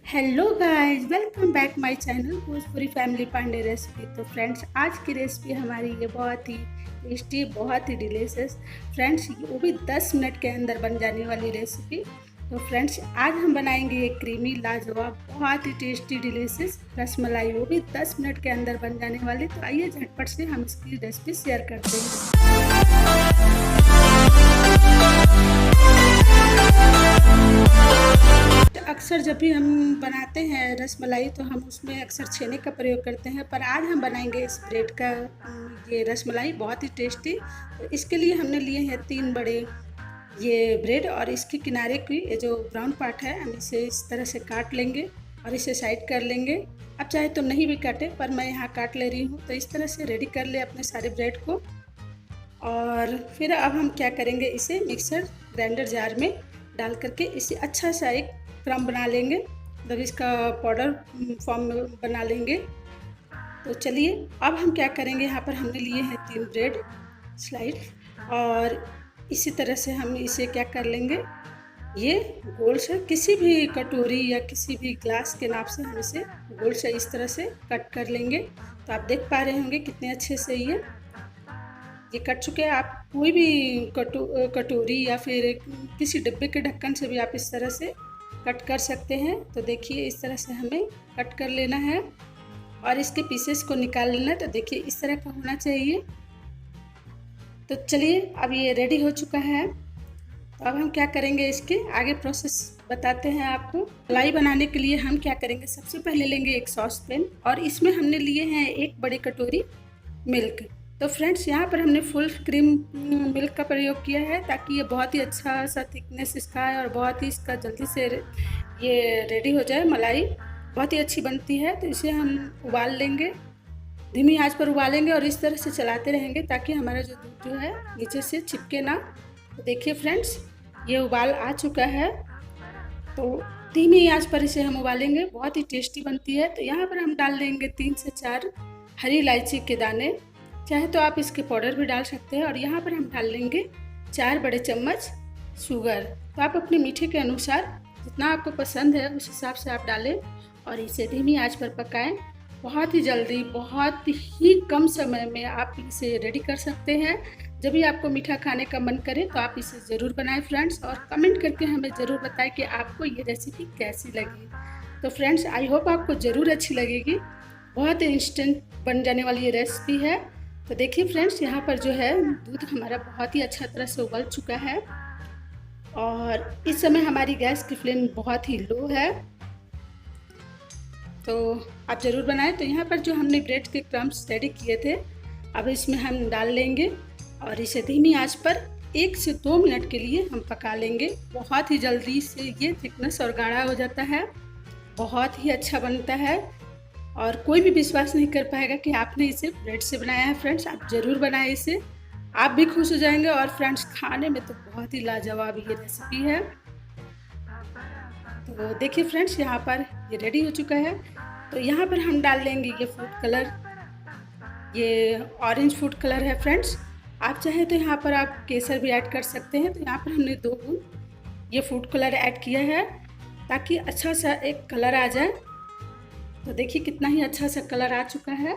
Hello guys, welcome back my channel Bhojpuri family Pandey recipe. तो friends, आज की रेसिपी हमारी ये बहुत ही टेस्टी, बहुत ही डिलीशियस फ्रेंड्स, वो भी 10 मिनट के अंदर बन जाने वाली रेसिपी। तो फ्रेंड्स, आज हम बनाएंगे एक क्रीमी लाजवाब बहुत ही टेस्टी डिलीशियस रसमलाई, वो भी 10 मिनट के अंदर बन जाने वाली। तो आइए झटपट से हम इसकी रेसिपी शेयर करते हैं। अक्सर जब भी हम बनाते हैं रसमलाई तो हम उसमें अक्सर छेने का प्रयोग करते हैं, पर आज हम बनाएंगे इस ब्रेड का ये रसमलाई बहुत ही टेस्टी। तो इसके लिए हमने लिए हैं 3 बड़े ये ब्रेड, और इसके किनारे की ये जो ब्राउन पार्ट है हम इसे इस तरह से काट लेंगे और इसे साइड कर लेंगे। अब चाहे तो नहीं भी काटे, पर मैं यहाँ काट ले रही हूँ। तो इस तरह से रेडी कर ले अपने सारे ब्रेड को। और फिर अब हम क्या करेंगे, इसे मिक्सर ग्राइंडर जार में डाल करके इसे अच्छा सा एक क्रम बना लेंगे, मतलब इसका पाउडर फॉर्म में बना लेंगे। तो चलिए अब हम क्या करेंगे, यहाँ पर हमने लिए हैं 3 ब्रेड स्लाइड, और इसी तरह से हम इसे क्या कर लेंगे, ये गोल से किसी भी कटोरी या किसी भी ग्लास के नाप से हम इसे गोल से इस तरह से कट कर लेंगे। तो आप देख पा रहे होंगे कितने अच्छे से ये कट चुके हैं। आप कोई भी कटोरी या फिर किसी डिब्बे के ढक्कन से भी आप इस तरह से कट कर सकते हैं। तो देखिए इस तरह से हमें कट कर लेना है और इसके पीसेस को निकाल लेना है। तो देखिए इस तरह का होना चाहिए। तो चलिए अब ये रेडी हो चुका है। तो अब हम क्या करेंगे, इसके आगे प्रोसेस बताते हैं आपको। मलाई बनाने के लिए हम क्या करेंगे, सबसे पहले लेंगे एक सॉस पैन और इसमें हमने लिए हैं 1 बड़ी कटोरी मिल्क। तो फ्रेंड्स, यहाँ पर हमने फुल क्रीम मिल्क का प्रयोग किया है ताकि ये बहुत ही अच्छा सा थिकनेस इसका है और बहुत ही इसका जल्दी से ये रेडी हो जाए। मलाई बहुत ही अच्छी बनती है। तो इसे हम उबाल लेंगे, धीमी आंच पर उबालेंगे और इस तरह से चलाते रहेंगे ताकि हमारा जो दूध जो है नीचे से चिपके ना। तो देखिए फ्रेंड्स, ये उबाल आ चुका है। तो धीमी आंच पर इसे हम उबालेंगे, बहुत ही टेस्टी बनती है। तो यहाँ पर हम डाल देंगे 3 से 4 हरी इलायची के दाने, चाहे तो आप इसके पाउडर भी डाल सकते हैं। और यहाँ पर हम डाल लेंगे 4 बड़े चम्मच शुगर। तो आप अपने मीठे के अनुसार जितना आपको पसंद है उस हिसाब से आप डालें और इसे धीमी आंच पर पकाएं। बहुत ही जल्दी, बहुत ही कम समय में आप इसे रेडी कर सकते हैं। जब भी आपको मीठा खाने का मन करे तो आप इसे ज़रूर बनाएं फ्रेंड्स, और कमेंट करके हमें ज़रूर बताएं कि आपको ये रेसिपी कैसी लगी। तो फ्रेंड्स, आई होप आपको ज़रूर अच्छी लगेगी। बहुत ही इंस्टेंट बन जाने वाली ये रेसिपी है। तो देखिए फ्रेंड्स, यहाँ पर जो है दूध हमारा बहुत ही अच्छा तरह से उबल चुका है और इस समय हमारी गैस की फ्लेम बहुत ही लो है। तो आप ज़रूर बनाएं। तो यहाँ पर जो हमने ब्रेड के क्रम्स रेडी किए थे अब इसमें हम डाल लेंगे और इसे धीमी आंच पर 1 से 2 मिनट के लिए हम पका लेंगे। बहुत ही जल्दी से ये थिकनेस और गाढ़ा हो जाता है, बहुत ही अच्छा बनता है और कोई भी विश्वास नहीं कर पाएगा कि आपने इसे ब्रेड से बनाया है। फ्रेंड्स, आप ज़रूर बनाएं इसे, आप भी खुश हो जाएंगे। और फ्रेंड्स, खाने में तो बहुत ही लाजवाब ये रेसिपी है। तो देखिए फ्रेंड्स, यहाँ पर ये रेडी हो चुका है। तो यहाँ पर हम डाल देंगे ये फूड कलर, ये ऑरेंज फूड कलर है फ्रेंड्स। आप चाहे तो यहाँ पर आप केसर भी ऐड कर सकते हैं। तो यहाँ पर हमने 2 बूंद ये फूड कलर ऐड किया है ताकि अच्छा सा एक कलर आ जाए। तो देखिए कितना ही अच्छा सा कलर आ चुका है।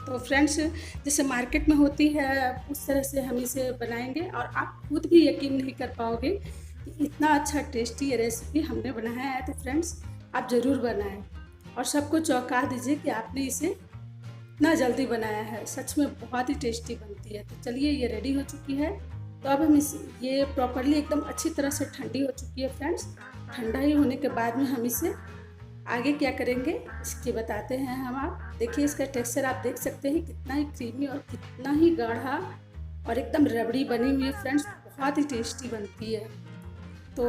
तो फ्रेंड्स, जैसे मार्केट में होती है उस तरह से हम इसे बनाएंगे और आप खुद भी यकीन नहीं कर पाओगे कि इतना अच्छा टेस्टी ये रेसिपी हमने बनाया है। तो फ्रेंड्स, आप ज़रूर बनाएं और सबको चौंका दीजिए कि आपने इसे इतना जल्दी बनाया है। सच में बहुत ही टेस्टी बनती है। तो चलिए, ये रेडी हो चुकी है। तो अब हम ये प्रॉपरली एकदम अच्छी तरह से ठंडी हो चुकी है फ्रेंड्स। ठंडा ही होने के बाद में हम इसे आगे क्या करेंगे इसके बताते हैं हम। आप देखिए इसका टेक्सचर आप देख सकते हैं कितना ही क्रीमी और कितना ही गाढ़ा और एकदम रबड़ी बनी हुई है फ्रेंड्स, बहुत ही टेस्टी बनती है। तो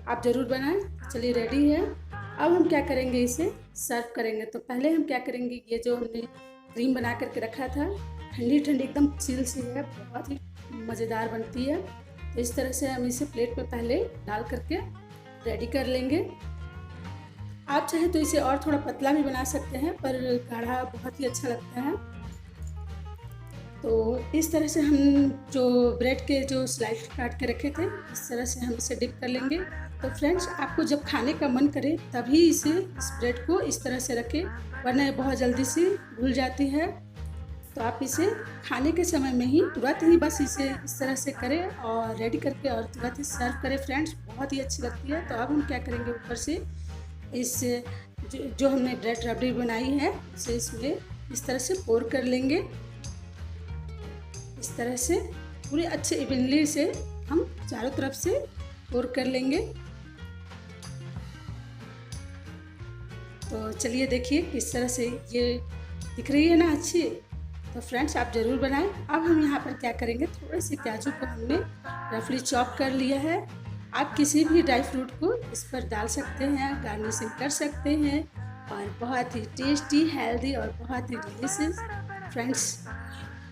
आप ज़रूर बनाएं। चलिए रेडी है। अब हम क्या करेंगे, इसे सर्व करेंगे। तो पहले हम क्या करेंगे, ये जो हमने क्रीम बना करके रखा था ठंडी ठंडी एकदम चिल सी है, बहुत ही मज़ेदार बनती है। तो इस तरह से हम इसे प्लेट में पहले डाल करके रेडी कर लेंगे। आप चाहे तो इसे और थोड़ा पतला भी बना सकते हैं, पर गाढ़ा बहुत ही अच्छा लगता है। तो इस तरह से हम जो ब्रेड के जो स्लाइस काट के रखे थे इस तरह से हम इसे डिप कर लेंगे तो फ्रेंड्स, आपको जब खाने का मन करे तभी इस ब्रेड को इस तरह से रखें, वरना ये बहुत जल्दी से घुल जाती है। तो आप इसे खाने के समय में ही तुरंत ही बस इसे इस तरह से करें और रेडी करके और तुरंत ही सर्व करें फ्रेंड्स, बहुत ही अच्छी लगती है। तो अब हम क्या करेंगे, ऊपर से इस जो हमने ब्रेड रबड़ी बनाई है इसे इसमें इस तरह से पोर कर लेंगे। इस तरह से पूरे अच्छे इवनली से हम चारों तरफ से पोर कर लेंगे। तो चलिए देखिए किस तरह से ये दिख रही है ना अच्छी। तो फ्रेंड्स, आप ज़रूर बनाएं। अब हम यहाँ पर क्या करेंगे, थोड़े से काजू को हमने रफली चॉप कर लिया है। आप किसी भी ड्राई फ्रूट को इस पर डाल सकते हैं, गार्निशिंग कर सकते हैं और बहुत ही टेस्टी, हेल्दी और बहुत ही डिलीशियस फ्रेंड्स,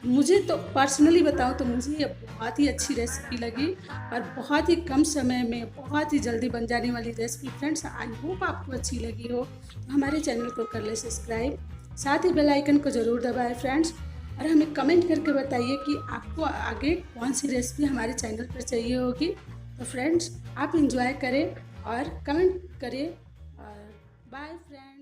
मुझे तो पर्सनली बताऊं तो मुझे ये बहुत ही अच्छी रेसिपी लगी और बहुत ही कम समय में बहुत ही जल्दी बन जाने वाली रेसिपी फ्रेंड्स। आई होप आपको अच्छी लगी हो। तो हमारे चैनल को कर ले सब्सक्राइब, साथ ही बेल आइकन को ज़रूर दबाएं फ्रेंड्स, और हमें कमेंट करके बताइए कि आपको आगे कौन सी रेसिपी हमारे चैनल पर चाहिए होगी। तो फ्रेंड्स, आप इंजॉय करें और कमेंट करें और बाय फ्रेंड्स।